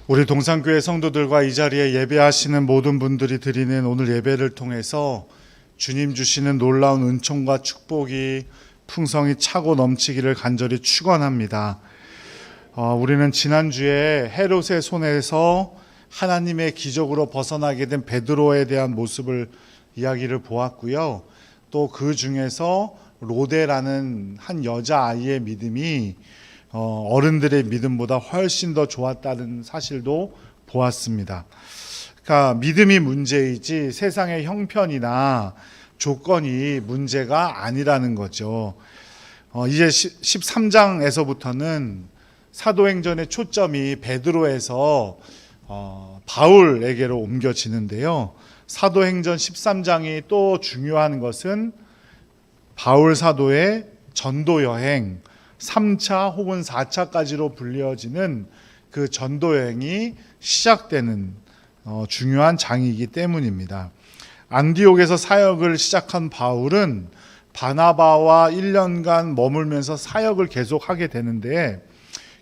우리 동산교회 성도들과 이 자리에 예배하시는 모든 분들이 드리는 오늘 예배를 통해서 주님 주시는 놀라운 은총과 축복이 풍성히 차고 넘치기를 간절히 축원합니다. 우리는 지난주에 헤롯의 손에서 하나님의 기적으로 벗어나게 된 베드로에 대한 모습을 이야기를 보았고요. 또 그 중에서 로데라는 한 여자아이의 믿음이 어른들의 믿음보다 훨씬 더 좋았다는 사실도 보았습니다. 그러니까 믿음이 문제이지 세상의 형편이나 조건이 문제가 아니라는 거죠. 이제 13장에서부터는 사도행전의 초점이 베드로에서 바울에게로 옮겨지는데요. 사도행전 13장이 또 중요한 것은 바울 사도의 전도 여행 3차 혹은 4차까지로 불려지는 그 전도 여행이 시작되는 중요한 장이기 때문입니다. 안디옥에서 사역을 시작한 바울은 바나바와 1년간 머물면서 사역을 계속하게 되는데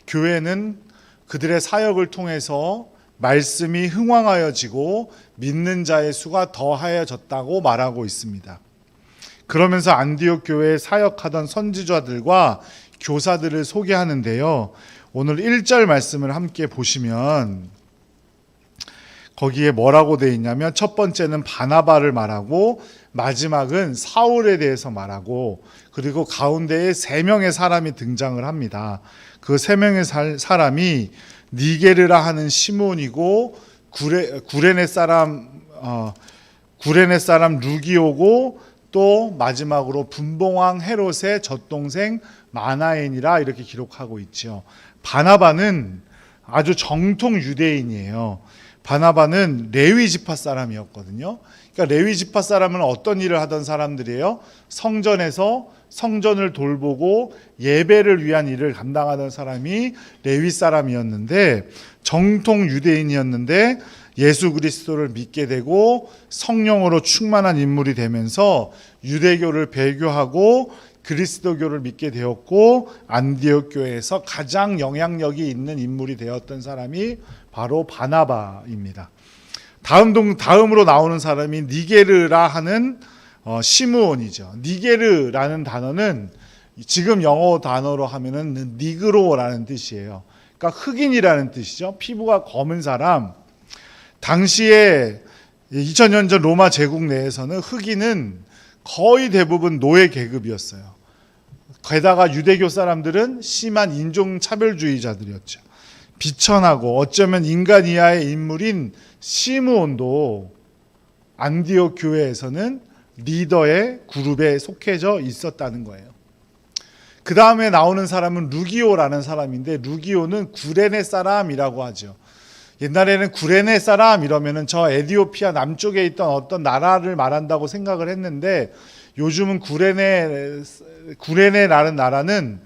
교회는 그들의 사역을 통해서 말씀이 흥왕하여지고 믿는 자의 수가 더하여졌다고 말하고 있습니다. 그러면서 안디옥 교회에 사역하던 선지자들과 교사들을 소개하는데요. 오늘 1절 말씀을 함께 보시면 거기에 뭐라고 되어 있냐면 첫 번째는 바나바를 말하고 마지막은 사울에 대해서 말하고 그리고 가운데에 3명의 사람이 등장을 합니다. 그 3명의 사람이 니게르라 하는 시몬이고 구레네 사람 루기오고 또 마지막으로 분봉왕 헤롯의 젖동생 마나엔이라 이렇게 기록하고 있죠. 바나바는 아주 정통 유대인이에요. 바나바는 레위 지파 사람이었거든요. 그러니까 레위 지파 사람은 어떤 일을 하던 사람들이에요? 성전에서 성전을 돌보고 예배를 위한 일을 감당하던 사람이 레위 사람이었는데 정통 유대인이었는데 예수 그리스도를 믿게 되고 성령으로 충만한 인물이 되면서 유대교를 배교하고 그리스도교를 믿게 되었고 안디옥 교회에서 가장 영향력이 있는 인물이 되었던 사람이 바로 바나바입니다. 다음으로 나오는 사람이 니게르라 하는 시므온이죠. 니게르라는 단어는 지금 영어 단어로 하면은 니그로라는 뜻이에요. 그러니까 흑인이라는 뜻이죠. 피부가 검은 사람. 당시에 2000년 전 로마 제국 내에서는 흑인은 거의 대부분 노예 계급이었어요. 게다가 유대교 사람들은 심한 인종차별주의자들이었죠. 비천하고 어쩌면 인간 이하의 인물인 시므온도 안디옥 교회에서는 리더의 그룹에 속해져 있었다는 거예요. 그 다음에 나오는 사람은 루기오라는 사람인데 루기오는 구레네 사람이라고 하죠. 옛날에는 구레네 사람 이러면은 저 에티오피아 남쪽에 있던 어떤 나라를 말한다고 생각을 했는데 요즘은 구레네라는 나라는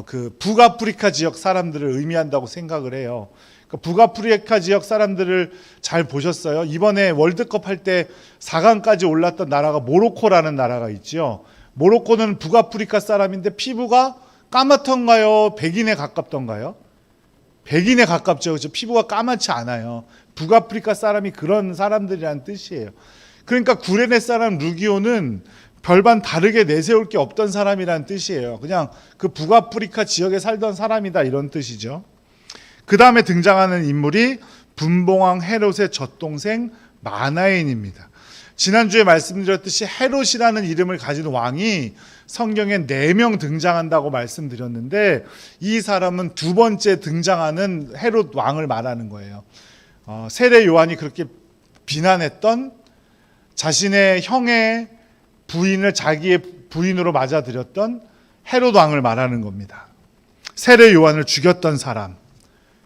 그 북아프리카 지역 사람들을 의미한다고 생각을 해요. 그러니까 북아프리카 지역 사람들을 잘 보셨어요? 이번에 월드컵 할 때 4강까지 올랐던 나라가 모로코라는 나라가 있죠. 모로코는 북아프리카 사람인데 피부가 까맣던가요? 백인에 가깝던가요? 백인에 가깝죠. 그렇죠? 피부가 까맣지 않아요. 북아프리카 사람이 그런 사람들이라는 뜻이에요. 그러니까 구레네 사람 루기오는 별반 다르게 내세울 게 없던 사람이라는 뜻이에요. 그냥 그 북아프리카 지역에 살던 사람이다 이런 뜻이죠. 그 다음에 등장하는 인물이 분봉왕 헤롯의 젖동생 마나엔입니다. 지난주에 말씀드렸듯이 헤롯이라는 이름을 가진 왕이 성경에 4명 등장한다고 말씀드렸는데 이 사람은 두 번째 등장하는 헤롯 왕을 말하는 거예요. 세례 요한이 그렇게 비난했던 자신의 형의 부인을 자기의 부인으로 맞아들였던 헤롯 왕을 말하는 겁니다. 세례 요한을 죽였던 사람.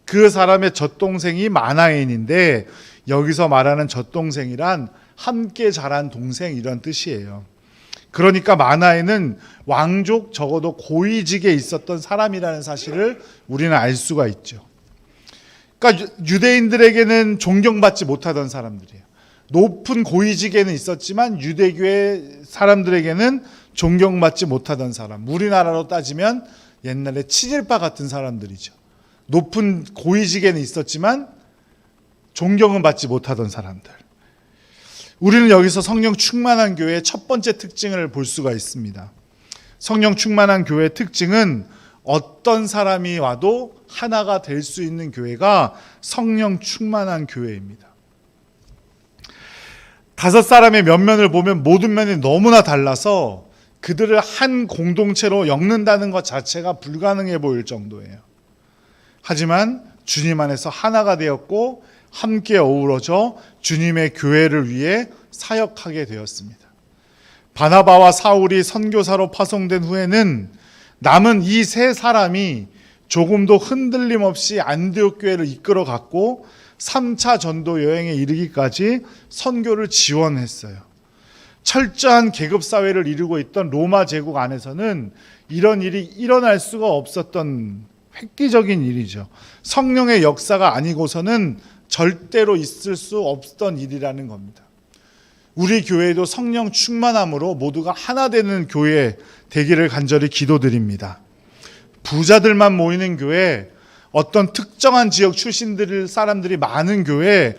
그 사람의 젖동생이 마나엔인데 여기서 말하는 젖동생이란 함께 자란 동생 이런 뜻이에요. 그러니까 마나엔은 왕족 적어도 고위직에 있었던 사람이라는 사실을 우리는 알 수가 있죠. 그러니까 유대인들에게는 존경받지 못하던 사람들이에요. 높은 고위직에는 있었지만 유대교의 사람들에게는 존경받지 못하던 사람. 우리나라로 따지면 옛날에 친일파 같은 사람들이죠. 높은 고위직에는 있었지만 존경은 받지 못하던 사람들. 우리는 여기서 성령 충만한 교회의 첫 번째 특징을 볼 수가 있습니다. 성령 충만한 교회의 특징은 어떤 사람이 와도 하나가 될 수 있는 교회가 성령 충만한 교회입니다. 5사람의 면면을 보면 모든 면이 너무나 달라서 그들을 한 공동체로 엮는다는 것 자체가 불가능해 보일 정도예요. 하지만 주님 안에서 하나가 되었고 함께 어우러져 주님의 교회를 위해 사역하게 되었습니다. 바나바와 사울이 선교사로 파송된 후에는 남은 이 3사람이 조금도 흔들림 없이 안디옥 교회를 이끌어갔고 3차 전도 여행에 이르기까지 선교를 지원했어요. 철저한 계급사회를 이루고 있던 로마 제국 안에서는 이런 일이 일어날 수가 없었던 획기적인 일이죠. 성령의 역사가 아니고서는 절대로 있을 수 없던 일이라는 겁니다. 우리 교회도 성령 충만함으로 모두가 하나 되는 교회 되기를 간절히 기도드립니다. 부자들만 모이는 교회, 어떤 특정한 지역 출신들 사람들이 많은 교회,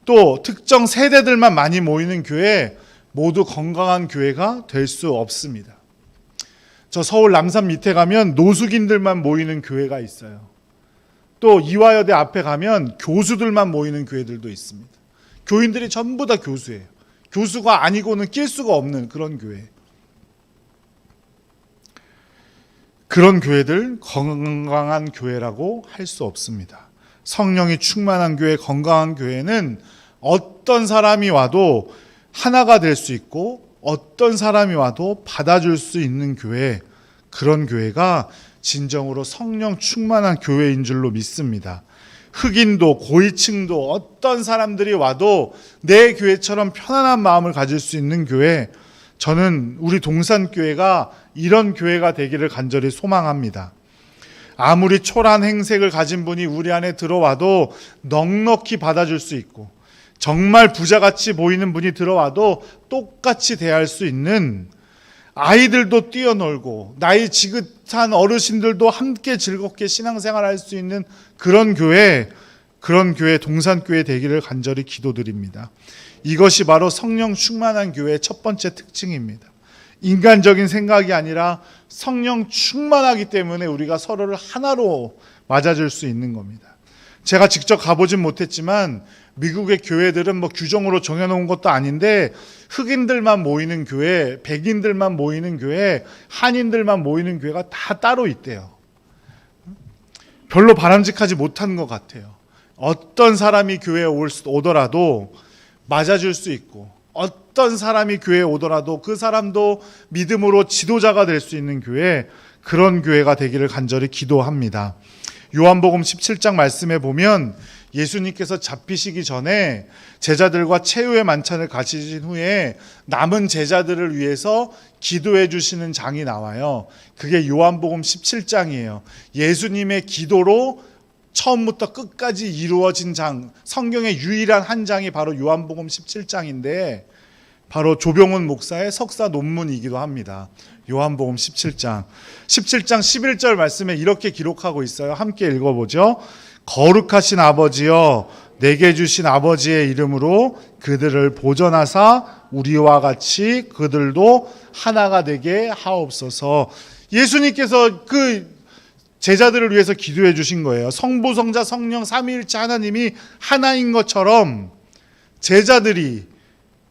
또 특정 세대들만 많이 모이는 교회, 모두 건강한 교회가 될 수 없습니다. 저 서울 남산 밑에 가면 노숙인들만 모이는 교회가 있어요. 또 이화여대 앞에 가면 교수들만 모이는 교회들도 있습니다. 교인들이 전부 다 교수예요. 교수가 아니고는 낄 수가 없는 그런 교회. 그런 교회들 건강한 교회라고 할 수 없습니다. 성령이 충만한 교회, 건강한 교회는 어떤 사람이 와도 하나가 될 수 있고 어떤 사람이 와도 받아줄 수 있는 교회, 그런 교회가 진정으로 성령 충만한 교회인 줄로 믿습니다. 흑인도 고위층도 어떤 사람들이 와도 내 교회처럼 편안한 마음을 가질 수 있는 교회, 저는 우리 동산교회가 이런 교회가 되기를 간절히 소망합니다. 아무리 초라한 행색을 가진 분이 우리 안에 들어와도 넉넉히 받아줄 수 있고, 정말 부자같이 보이는 분이 들어와도 똑같이 대할 수 있는, 아이들도 뛰어놀고 나이 지긋한 어르신들도 함께 즐겁게 신앙생활할 수 있는 그런 교회 동산교회 되기를 간절히 기도드립니다. 이것이 바로 성령 충만한 교회의 첫 번째 특징입니다. 인간적인 생각이 아니라 성령 충만하기 때문에 우리가 서로를 하나로 맞아줄 수 있는 겁니다. 제가 직접 가보진 못했지만 미국의 교회들은 규정으로 정해놓은 것도 아닌데 흑인들만 모이는 교회, 백인들만 모이는 교회, 한인들만 모이는 교회가 다 따로 있대요. 별로 바람직하지 못한 것 같아요. 어떤 사람이 교회에 오더라도 맞아줄 수 있고, 어떤 사람이 교회에 오더라도 그 사람도 믿음으로 지도자가 될 수 있는 교회, 그런 교회가 되기를 간절히 기도합니다. 요한복음 17장 말씀에 보면 예수님께서 잡히시기 전에 제자들과 최후의 만찬을 가지신 후에 남은 제자들을 위해서 기도해 주시는 장이 나와요. 그게 요한복음 17장이에요. 예수님의 기도로 처음부터 끝까지 이루어진 장, 성경의 유일한 한 장이 바로 요한복음 17장인데 바로 조병훈 목사의 석사 논문이기도 합니다. 요한복음 17장 11절 말씀에 이렇게 기록하고 있어요. 함께 읽어보죠. 거룩하신 아버지여, 내게 주신 아버지의 이름으로 그들을 보전하사 우리와 같이 그들도 하나가 되게 하옵소서. 예수님께서 그 제자들을 위해서 기도해 주신 거예요. 성부, 성자, 성령 삼위일체 하나님이 하나인 것처럼 제자들이,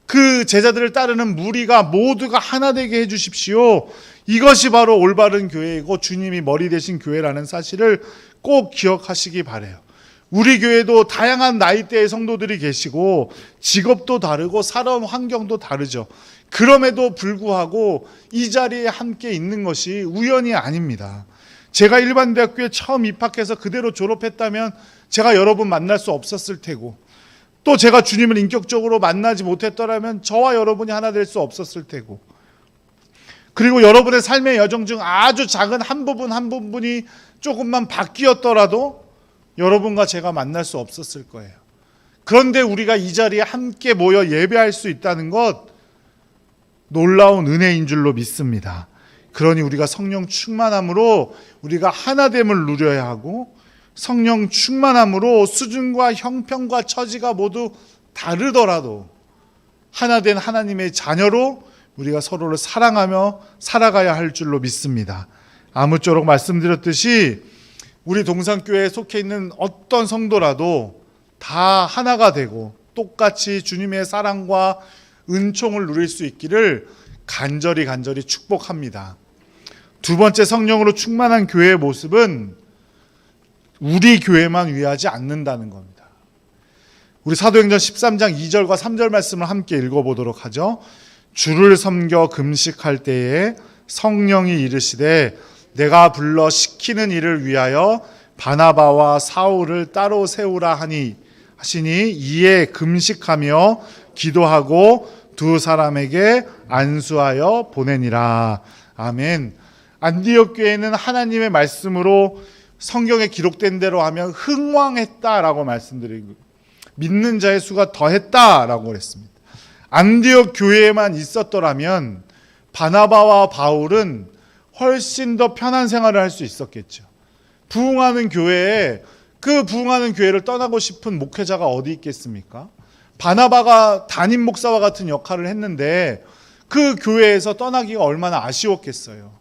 그 제자들을 따르는 무리가 모두가 하나 되게 해 주십시오. 이것이 바로 올바른 교회이고 주님이 머리 되신 교회라는 사실을 꼭 기억하시기 바라요. 우리 교회도 다양한 나이대의 성도들이 계시고 직업도 다르고 살아온 환경도 다르죠. 그럼에도 불구하고 이 자리에 함께 있는 것이 우연이 아닙니다. 제가 일반대학교에 처음 입학해서 그대로 졸업했다면 제가 여러분 만날 수 없었을 테고, 또 제가 주님을 인격적으로 만나지 못했더라면 저와 여러분이 하나 될 수 없었을 테고, 그리고 여러분의 삶의 여정 중 아주 작은 한 부분이 조금만 바뀌었더라도 여러분과 제가 만날 수 없었을 거예요. 그런데 우리가 이 자리에 함께 모여 예배할 수 있다는 것, 놀라운 은혜인 줄로 믿습니다. 그러니 우리가 성령 충만함으로 우리가 하나됨을 누려야 하고, 성령 충만함으로 수준과 형편과 처지가 모두 다르더라도 하나 된 하나님의 자녀로 우리가 서로를 사랑하며 살아가야 할 줄로 믿습니다. 아무쪼록 말씀드렸듯이 우리 동산교회에 속해 있는 어떤 성도라도 다 하나가 되고 똑같이 주님의 사랑과 은총을 누릴 수 있기를 간절히 축복합니다. 두 번째, 성령으로 충만한 교회의 모습은 우리 교회만 위하지 않는다는 겁니다. 우리 사도행전 13장 2절과 3절 말씀을 함께 읽어보도록 하죠. 주를 섬겨 금식할 때에 성령이 이르시되 내가 불러 시키는 일을 위하여 바나바와 사울을 따로 세우라 하시니 이에 금식하며 기도하고 두 사람에게 안수하여 보내니라. 아멘. 안디옥 교회는 하나님의 말씀으로 성경에 기록된 대로 하면 흥왕했다라고 말씀드리고 믿는 자의 수가 더했다라고 그랬습니다. 안디옥 교회에만 있었더라면 바나바와 바울은 훨씬 더 편한 생활을 할 수 있었겠죠. 부흥하는 교회에 그 부흥하는 교회를 떠나고 싶은 목회자가 어디 있겠습니까? 바나바가 담임 목사와 같은 역할을 했는데 그 교회에서 떠나기가 얼마나 아쉬웠겠어요.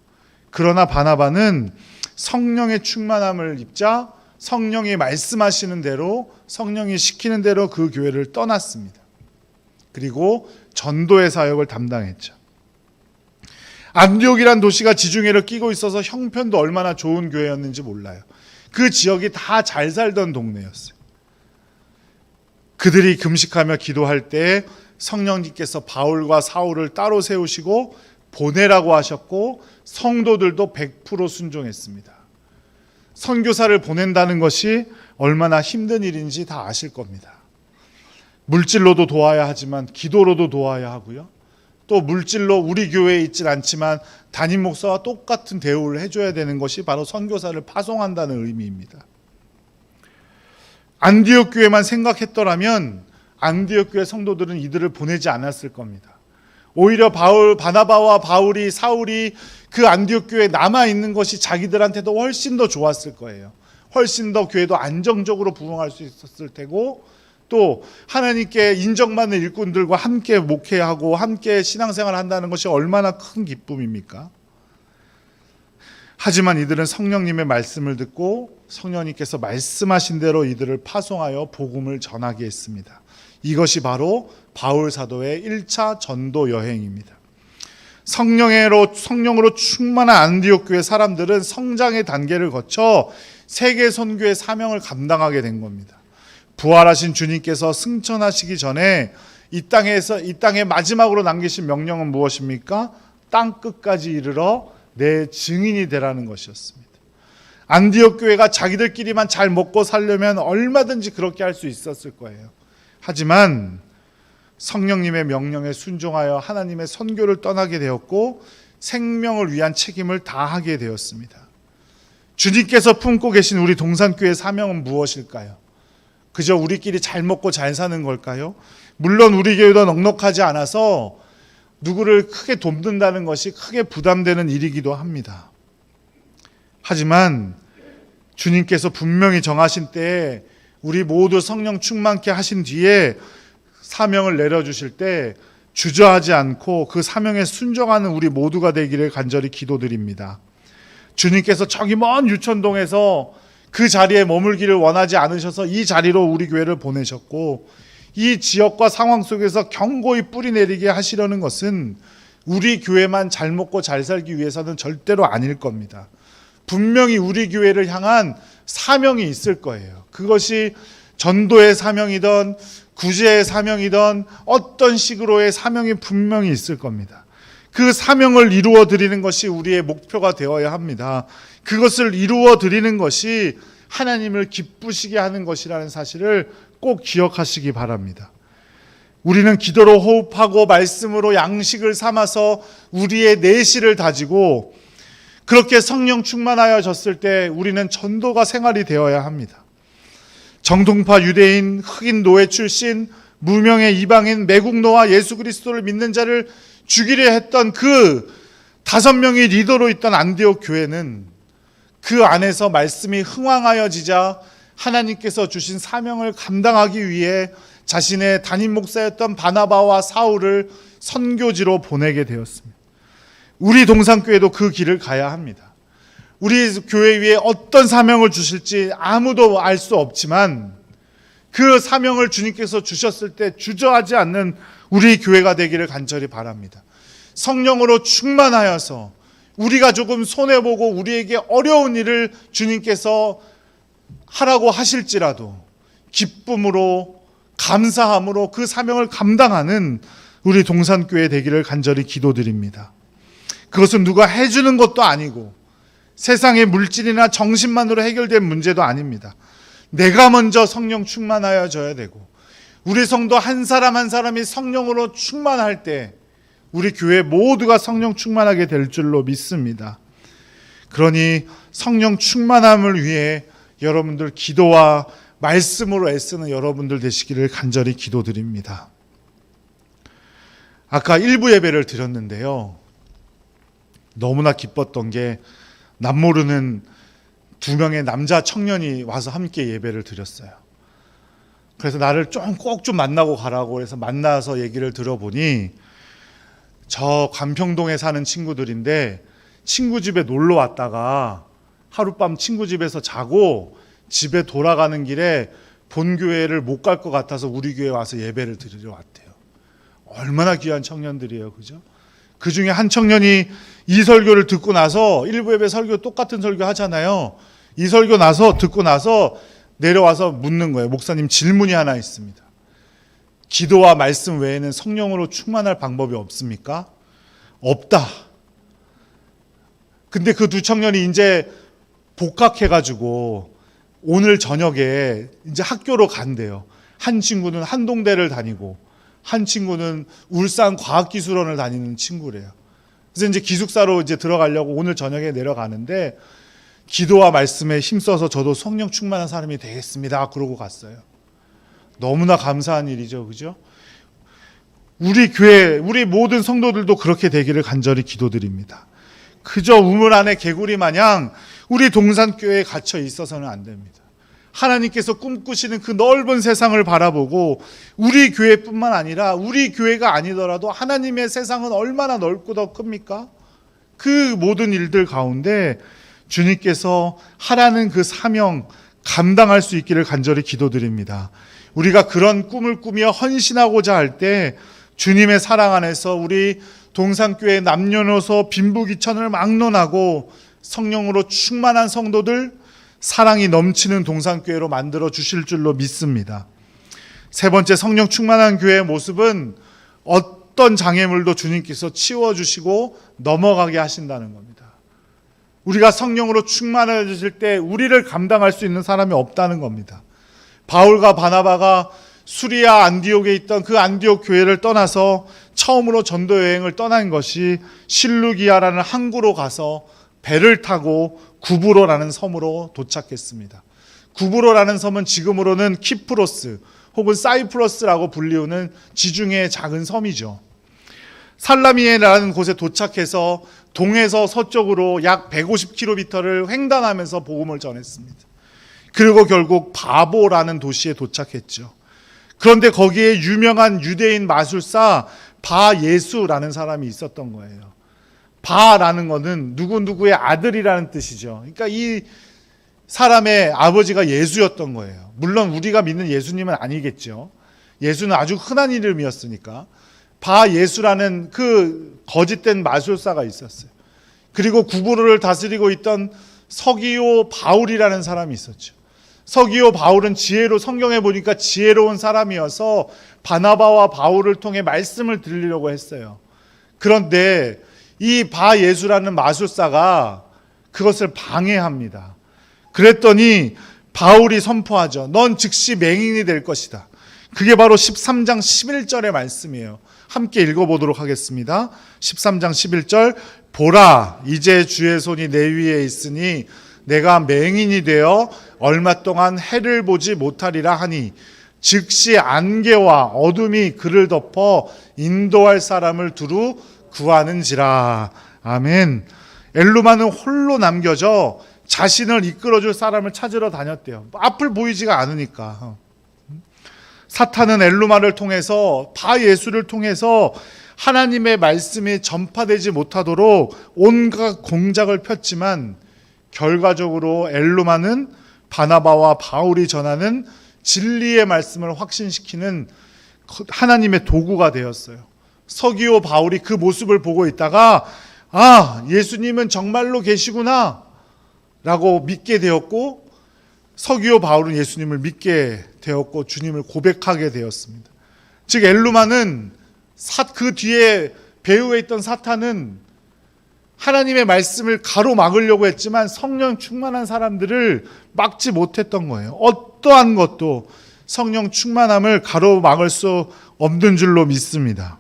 그러나 바나바는 성령의 충만함을 입자 성령이 말씀하시는 대로 성령이 시키는 대로 그 교회를 떠났습니다. 그리고 전도의 사역을 담당했죠. 안디옥이란 도시가 지중해를 끼고 있어서 형편도 얼마나 좋은 교회였는지 몰라요. 그 지역이 다 잘 살던 동네였어요. 그들이 금식하며 기도할 때 성령님께서 바울과 사울을 따로 세우시고 보내라고 하셨고 성도들도 100% 순종했습니다. 선교사를 보낸다는 것이 얼마나 힘든 일인지 다 아실 겁니다. 물질로도 도와야 하지만 기도로도 도와야 하고요. 또 물질로 우리 교회에 있진 않지만 담임 목사와 똑같은 대우를 해줘야 되는 것이 바로 선교사를 파송한다는 의미입니다. 안디옥 교회만 생각했더라면 안디옥 교회 성도들은 이들을 보내지 않았을 겁니다. 오히려 바나바와 바울이 사울이 그 안디옥 교회에 남아있는 것이 자기들한테도 훨씬 더 좋았을 거예요. 훨씬 더 교회도 안정적으로 부흥할 수 있었을 테고 또 하나님께 인정받는 일꾼들과 함께 목회하고 함께 신앙생활을 한다는 것이 얼마나 큰 기쁨입니까? 하지만 이들은 성령님의 말씀을 듣고 성령님께서 말씀하신 대로 이들을 파송하여 복음을 전하게 했습니다. 이것이 바로 바울 사도의 1차 전도 여행입니다. 성령으로 충만한 안디옥 교회 사람들은 성장의 단계를 거쳐 세계 선교의 사명을 감당하게 된 겁니다. 부활하신 주님께서 승천하시기 전에 이 땅에 마지막으로 남기신 명령은 무엇입니까? 땅 끝까지 이르러 내 증인이 되라는 것이었습니다. 안디옥 교회가 자기들끼리만 잘 먹고 살려면 얼마든지 그렇게 할 수 있었을 거예요. 하지만 성령님의 명령에 순종하여 하나님의 선교를 떠나게 되었고 생명을 위한 책임을 다하게 되었습니다. 주님께서 품고 계신 우리 동산교회의 사명은 무엇일까요? 그저 우리끼리 잘 먹고 잘 사는 걸까요? 물론 우리 교회도 넉넉하지 않아서 누구를 크게 돕는다는 것이 크게 부담되는 일이기도 합니다. 하지만 주님께서 분명히 정하신 때에 우리 모두 성령 충만케 하신 뒤에 사명을 내려주실 때 주저하지 않고 그 사명에 순종하는 우리 모두가 되기를 간절히 기도드립니다. 주님께서 저기 먼 유천동에서 그 자리에 머물기를 원하지 않으셔서 이 자리로 우리 교회를 보내셨고 이 지역과 상황 속에서 견고히 뿌리 내리게 하시려는 것은 우리 교회만 잘 먹고 잘 살기 위해서는 절대로 아닐 겁니다. 분명히 우리 교회를 향한 사명이 있을 거예요. 그것이 전도의 사명이든 구제의 사명이든 어떤 식으로의 사명이 분명히 있을 겁니다. 그 사명을 이루어 드리는 것이 우리의 목표가 되어야 합니다. 그것을 이루어 드리는 것이 하나님을 기쁘시게 하는 것이라는 사실을 꼭 기억하시기 바랍니다. 우리는 기도로 호흡하고 말씀으로 양식을 삼아서 우리의 내실을 다지고 그렇게 성령 충만하여졌을 때 우리는 전도가 생활이 되어야 합니다. 정통파 유대인, 흑인 노예 출신, 무명의 이방인, 매국노와 예수 그리스도를 믿는 자를 죽이려 했던 그 5명이 리더로 있던 안디옥 교회는 그 안에서 말씀이 흥왕하여지자 하나님께서 주신 사명을 감당하기 위해 자신의 담임 목사였던 바나바와 사울을 선교지로 보내게 되었습니다. 우리 동산교회도 그 길을 가야 합니다. 우리 교회 위에 어떤 사명을 주실지 아무도 알 수 없지만 그 사명을 주님께서 주셨을 때 주저하지 않는 우리 교회가 되기를 간절히 바랍니다. 성령으로 충만하여서 우리가 조금 손해보고 우리에게 어려운 일을 주님께서 하라고 하실지라도 기쁨으로 감사함으로 그 사명을 감당하는 우리 동산교회 되기를 간절히 기도드립니다. 그것은 누가 해주는 것도 아니고 세상의 물질이나 정신만으로 해결된 문제도 아닙니다. 내가 먼저 성령 충만하여져야 되고 우리 성도 한 사람 한 사람이 성령으로 충만할 때 우리 교회 모두가 성령 충만하게 될 줄로 믿습니다. 그러니 성령 충만함을 위해 여러분들 기도와 말씀으로 애쓰는 여러분들 되시기를 간절히 기도드립니다. 아까 일부 예배를 드렸는데요. 너무나 기뻤던 게 남모르는 2명의 남자 청년이 와서 함께 예배를 드렸어요. 그래서 나를 꼭 좀 만나고 가라고 해서 만나서 얘기를 들어보니 저 관평동에 사는 친구들인데 친구 집에 놀러 왔다가 하룻밤 친구 집에서 자고 집에 돌아가는 길에 본교회를 못 갈 것 같아서 우리 교회에 와서 예배를 드리러 왔대요. 얼마나 귀한 청년들이에요. 그죠? 그 중에 한 청년이 이 설교를 듣고 나서 일부 예배 설교 똑같은 설교 하잖아요. 이 설교 듣고 나서 내려와서 묻는 거예요. 목사님 질문이 하나 있습니다. 기도와 말씀 외에는 성령으로 충만할 방법이 없습니까? 없다. 근데 그 두 청년이 이제 복학해가지고 오늘 저녁에 이제 학교로 간대요. 한 친구는 한동대를 다니고 한 친구는 울산 과학기술원을 다니는 친구래요. 그래서 이제 기숙사로 이제 들어가려고 오늘 저녁에 내려가는데 기도와 말씀에 힘써서 저도 성령 충만한 사람이 되겠습니다. 그러고 갔어요. 너무나 감사한 일이죠. 그죠? 우리 교회, 우리 모든 성도들도 그렇게 되기를 간절히 기도드립니다. 그저 우물 안에 개구리 마냥 우리 동산교회에 갇혀 있어서는 안 됩니다. 하나님께서 꿈꾸시는 그 넓은 세상을 바라보고 우리 교회뿐만 아니라 우리 교회가 아니더라도 하나님의 세상은 얼마나 넓고 더 큽니까? 그 모든 일들 가운데 주님께서 하라는 그 사명 감당할 수 있기를 간절히 기도드립니다. 우리가 그런 꿈을 꾸며 헌신하고자 할 때 주님의 사랑 안에서 우리 동산교회 남녀노소 빈부귀천을 막론하고 성령으로 충만한 성도들, 사랑이 넘치는 동산교회로 만들어 주실 줄로 믿습니다. 세 번째, 성령 충만한 교회의 모습은 어떤 장애물도 주님께서 치워주시고 넘어가게 하신다는 겁니다. 우리가 성령으로 충만해질 때 우리를 감당할 수 있는 사람이 없다는 겁니다. 바울과 바나바가 수리아 안디옥에 있던 그 안디옥 교회를 떠나서 처음으로 전도 여행을 떠난 것이 실루기아라는 항구로 가서 배를 타고 구브로라는 섬으로 도착했습니다. 구브로라는 섬은 지금으로는 키프로스 혹은 사이프러스라고 불리우는 지중해의 작은 섬이죠. 살라미에라는 곳에 도착해서 동에서 서쪽으로 약 150km를 횡단하면서 복음을 전했습니다. 그리고 결국 바보라는 도시에 도착했죠. 그런데 거기에 유명한 유대인 마술사 바예수라는 사람이 있었던 거예요. 바라는 것은 누구누구의 아들이라는 뜻이죠. 그러니까 이 사람의 아버지가 예수였던 거예요. 물론 우리가 믿는 예수님은 아니겠죠. 예수는 아주 흔한 이름이었으니까. 바예수라는 그 거짓된 마술사가 있었어요. 그리고 구브로를 다스리고 있던 서기오 바울이라는 사람이 있었죠. 서기오 바울은 성경에 보니까 지혜로운 사람이어서 바나바와 바울을 통해 말씀을 들리려고 했어요. 그런데 이 바예수라는 마술사가 그것을 방해합니다. 그랬더니 바울이 선포하죠. 넌 즉시 맹인이 될 것이다. 그게 바로 13장 11절의 말씀이에요. 함께 읽어보도록 하겠습니다. 13장 11절, 보라, 이제 주의 손이 내 위에 있으니 내가 맹인이 되어 얼마 동안 해를 보지 못하리라 하니 즉시 안개와 어둠이 그를 덮어 인도할 사람을 두루 구하는지라. 아멘. 엘루마는 홀로 남겨져 자신을 이끌어줄 사람을 찾으러 다녔대요. 앞을 보이지가 않으니까. 사탄은 엘루마를 통해서, 바 예수를 통해서 하나님의 말씀이 전파되지 못하도록 온갖 공작을 폈지만 결과적으로 엘루마는 바나바와 바울이 전하는 진리의 말씀을 확신시키는 하나님의 도구가 되었어요. 서기오 바울이 그 모습을 보고 있다가 예수님은 정말로 계시구나 라고 믿게 되었고, 서기오 바울은 예수님을 믿게 되었고 주님을 고백하게 되었습니다. 즉 엘루마는 그 뒤에 배후에 있던 사탄은 하나님의 말씀을 가로막으려고 했지만 성령 충만한 사람들을 막지 못했던 거예요. 어떠한 것도 성령 충만함을 가로막을 수 없는 줄로 믿습니다.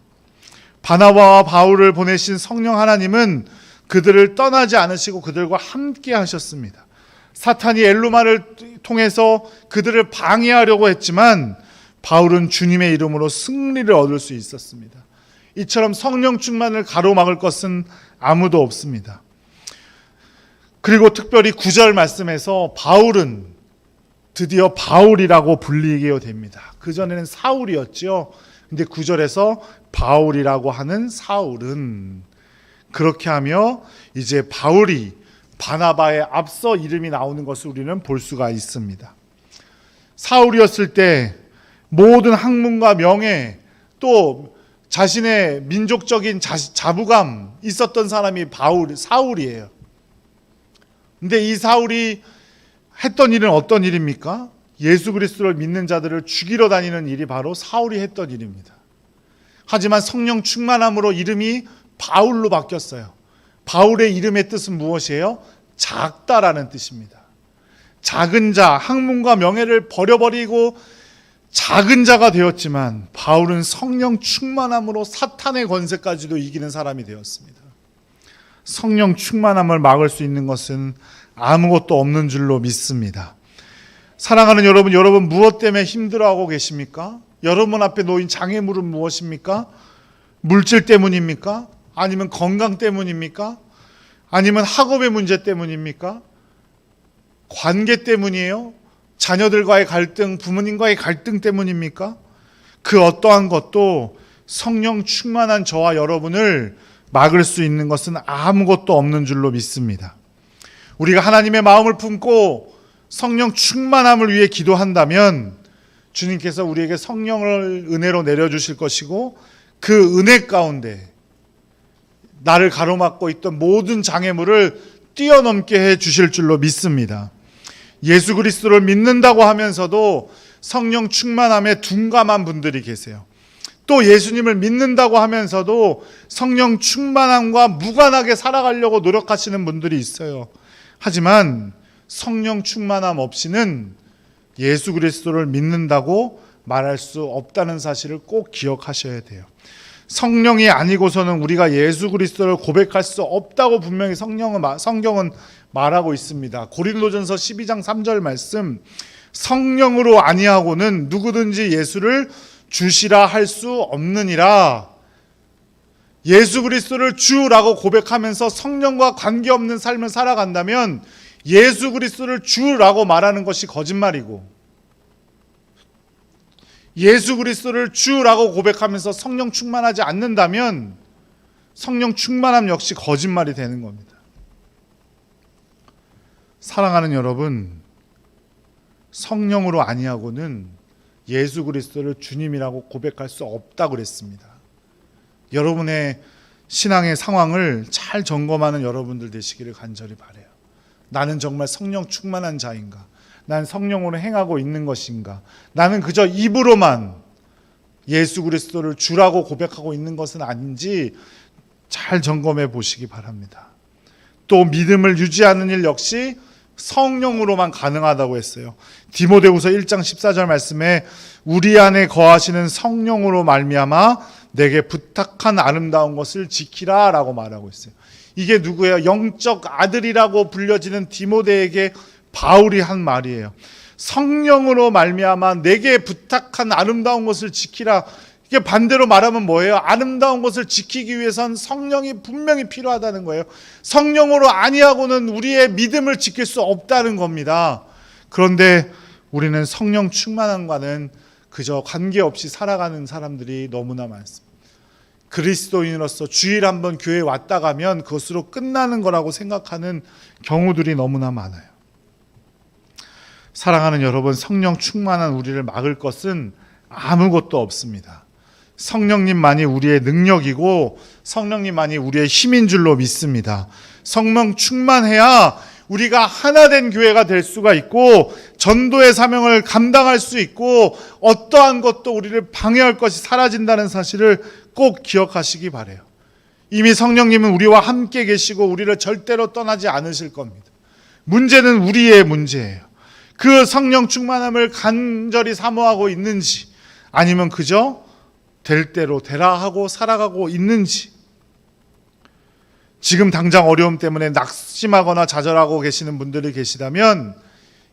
바나바와 바울을 보내신 성령 하나님은 그들을 떠나지 않으시고 그들과 함께 하셨습니다. 사탄이 엘루마를 통해서 그들을 방해하려고 했지만 바울은 주님의 이름으로 승리를 얻을 수 있었습니다. 이처럼 성령 충만을 가로막을 것은 아무도 없습니다. 그리고 특별히 9절 말씀에서 바울은 드디어 바울이라고 불리게 됩니다. 그전에는 사울이었죠. 근데 9절에서 바울이라고 하는 사울은, 그렇게 하며 이제 바울이 바나바의 앞서 이름이 나오는 것을 우리는 볼 수가 있습니다. 사울이었을 때 모든 학문과 명예, 또 자신의 민족적인 자부감 있었던 사람이 사울이에요. 근데 이 사울이 했던 일은 어떤 일입니까? 예수 그리스도를 믿는 자들을 죽이러 다니는 일이 바로 사울이 했던 일입니다. 하지만 성령 충만함으로 이름이 바울로 바뀌었어요. 바울의 이름의 뜻은 무엇이에요? 작다라는 뜻입니다. 작은 자, 학문과 명예를 버려버리고 작은 자가 되었지만 바울은 성령 충만함으로 사탄의 권세까지도 이기는 사람이 되었습니다. 성령 충만함을 막을 수 있는 것은 아무것도 없는 줄로 믿습니다. 사랑하는 여러분 무엇 때문에 힘들어하고 계십니까? 여러분 앞에 놓인 장애물은 무엇입니까? 물질 때문입니까? 아니면 건강 때문입니까? 아니면 학업의 문제 때문입니까? 관계 때문이에요? 자녀들과의 갈등, 부모님과의 갈등 때문입니까? 그 어떠한 것도 성령 충만한 저와 여러분을 막을 수 있는 것은 아무것도 없는 줄로 믿습니다. 우리가 하나님의 마음을 품고 성령 충만함을 위해 기도한다면 주님께서 우리에게 성령을 은혜로 내려주실 것이고, 그 은혜 가운데 나를 가로막고 있던 모든 장애물을 뛰어넘게 해 주실 줄로 믿습니다. 예수 그리스도를 믿는다고 하면서도 성령 충만함에 둔감한 분들이 계세요. 또 예수님을 믿는다고 하면서도 성령 충만함과 무관하게 살아가려고 노력하시는 분들이 있어요. 하지만 성령 충만함 없이는 예수 그리스도를 믿는다고 말할 수 없다는 사실을 꼭 기억하셔야 돼요. 성령이 아니고서는 우리가 예수 그리스도를 고백할 수 없다고 분명히 성경은 말하고 있습니다. 고린도전서 12장 3절 말씀, 성령으로 아니하고는 누구든지 예수를 주시라 할 수 없느니라. 예수 그리스도를 주라고 고백하면서 성령과 관계없는 삶을 살아간다면 예수 그리스도를 주라고 말하는 것이 거짓말이고, 예수 그리스도를 주라고 고백하면서 성령 충만하지 않는다면 성령 충만함 역시 거짓말이 되는 겁니다. 사랑하는 여러분, 성령으로 아니하고는 예수 그리스도를 주님이라고 고백할 수 없다고 그랬습니다. 여러분의 신앙의 상황을 잘 점검하는 여러분들 되시기를 간절히 바라요. 나는 정말 성령 충만한 자인가? 난 성령으로 행하고 있는 것인가? 나는 그저 입으로만 예수 그리스도를 주라고 고백하고 있는 것은 아닌지 잘 점검해 보시기 바랍니다. 또 믿음을 유지하는 일 역시 성령으로만 가능하다고 했어요. 디모데후서 1장 14절 말씀에 우리 안에 거하시는 성령으로 말미암아 내게 부탁한 아름다운 것을 지키라 라고 말하고 있어요. 이게 누구예요? 영적 아들이라고 불려지는 디모데에게 바울이 한 말이에요. 성령으로 말미암아 내게 부탁한 아름다운 것을 지키라. 이게 반대로 말하면 뭐예요? 아름다운 것을 지키기 위해선 성령이 분명히 필요하다는 거예요. 성령으로 아니하고는 우리의 믿음을 지킬 수 없다는 겁니다. 그런데 우리는 성령 충만함과는 그저 관계없이 살아가는 사람들이 너무나 많습니다. 그리스도인으로서 주일 한번 교회에 왔다 가면 그것으로 끝나는 거라고 생각하는 경우들이 너무나 많아요. 사랑하는 여러분, 성령 충만한 우리를 막을 것은 아무것도 없습니다. 성령님만이 우리의 능력이고 성령님만이 우리의 힘인 줄로 믿습니다. 성령 충만해야 우리가 하나 된 교회가 될 수가 있고 전도의 사명을 감당할 수 있고 어떠한 것도 우리를 방해할 것이 사라진다는 사실을 꼭 기억하시기 바라요. 이미 성령님은 우리와 함께 계시고 우리를 절대로 떠나지 않으실 겁니다. 문제는 우리의 문제예요. 그 성령 충만함을 간절히 사모하고 있는지 아니면 그저 될 대로 되라 하고 살아가고 있는지, 지금 당장 어려움 때문에 낙심하거나 좌절하고 계시는 분들이 계시다면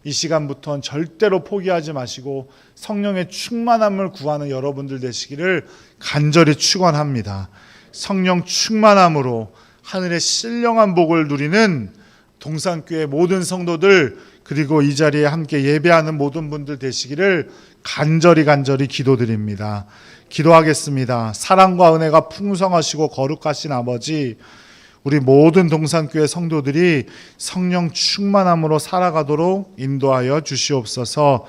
이 시간부터는 절대로 포기하지 마시고 성령의 충만함을 구하는 여러분들 되시기를 간절히 축원합니다. 성령 충만함으로 하늘의 신령한 복을 누리는 동산교회 모든 성도들, 그리고 이 자리에 함께 예배하는 모든 분들 되시기를 간절히 기도드립니다. 기도하겠습니다. 사랑과 은혜가 풍성하시고 거룩하신 아버지, 우리 모든 동산교회 성도들이 성령 충만함으로 살아가도록 인도하여 주시옵소서.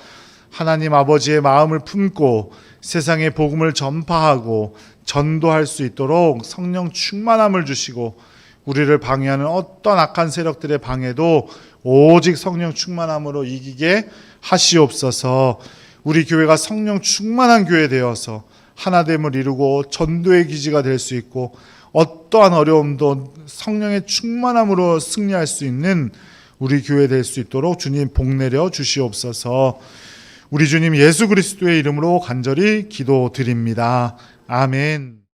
하나님 아버지의 마음을 품고 세상에 복음을 전파하고 전도할 수 있도록 성령 충만함을 주시고 우리를 방해하는 어떤 악한 세력들의 방해도 오직 성령 충만함으로 이기게 하시옵소서. 우리 교회가 성령 충만한 교회 되어서 하나됨을 이루고 전도의 기지가 될 수 있고 어떠한 어려움도 성령의 충만함으로 승리할 수 있는 우리 교회 될 수 있도록 주님 복 내려 주시옵소서. 우리 주님 예수 그리스도의 이름으로 간절히 기도드립니다. 아멘.